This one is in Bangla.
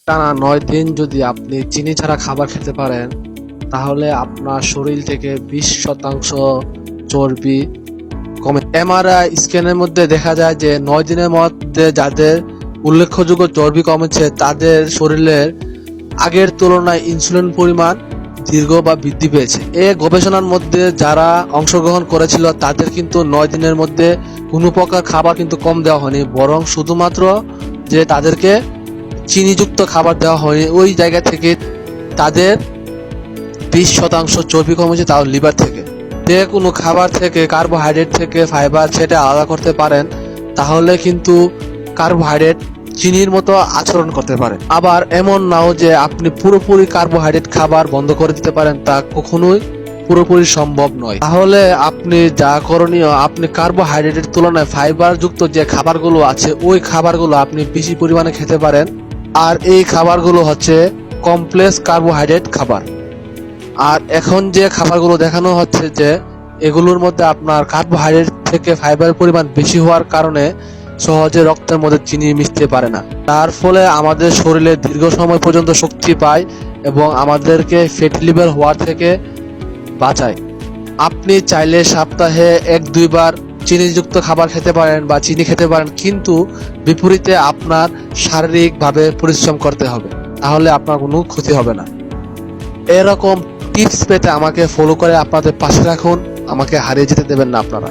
টানা 9 দিন যদি আপনি চিনি ছাড়া খাবার খেতে পারেন তাহলে আপনার শরীর থেকে 20% চর্বি কমে। এমআরআই স্ক্যানের মধ্যে দেখা যায় যে 9 দিনের মধ্যে যাদের উল্লেখযোগ্য চর্বি কমেছে তাদের শরীরের আগের তুলনায় ইনসুলিন পরিমাণ দীর্ঘ বা বৃদ্ধি পেয়েছে। এই গবেষণার মধ্যে যারা অংশগ্রহণ করেছিল তাদের কিন্তু 9 দিনের মধ্যে কোনো প্রকার খাবার কিন্তু কম দেওয়া হয়নি, বরং শুধুমাত্র যে তাদেরকে চিনিযুক্ত খাবার দেওয়া হয়নি, ওই জায়গা থেকে তাদের 20% চর্বি কমেছে, তাও লিভার থেকে। যে কোনো খাবার থেকে কার্বোহাইড্রেট থেকে ফাইবার সেটা আলাদা করতে পারেন তাহলে কিন্তু কার্বোহাইড্রেট চিনির মতো আচরণ করতে পারে। আবার এমন নাও যে আপনি পুরোপুরি কার্বোহাইড্রেট খাবার বন্ধ করে দিতে পারেন, তা কখনোই পুরোপুরি সম্ভব নয়। তাহলে আপনি যা করণীয়, আপনি কার্বোহাইড্রেটের তুলনায় ফাইবার যুক্ত যে খাবারগুলো আছে ওই খাবারগুলো আপনি বেশি পরিমাণে খেতে পারেন। আর এই খাবারগুলো হচ্ছে কমপ্লেক্স কার্বোহাইড্রেট খাবার। আর এখন যে খাবারগুলো দেখানো হচ্ছে যে এগুলোর মধ্যে আপনার কার্বোহাইড্রেট থেকে ফাইবারের পরিমাণ বেশি হওয়ার কারণে সহজে রক্তের মধ্যে চিনি মিশতে পারে না, তার ফলে আমাদের শরীরে দীর্ঘ সময় পর্যন্ত শক্তি পায় এবং আমাদেরকে ফ্যাটি লিভার হওয়ার থেকে বাঁচায়। আপনি চাইলে সপ্তাহে 1-2 বার চিনিযুক্ত খাবার খেতে পারেন বা চিনি খেতে পারেন, কিন্তু বিপরীতে আপনার শারীরিকভাবে পরিশ্রম করতে হবে, তাহলে আপনার কোনো ক্ষতি হবে না। এরকম টিপস পেতে আমাকে ফলো করে আপনাদের পাশে রাখুন, আমাকে হারিয়ে যেতে দেবেন না আপনারা।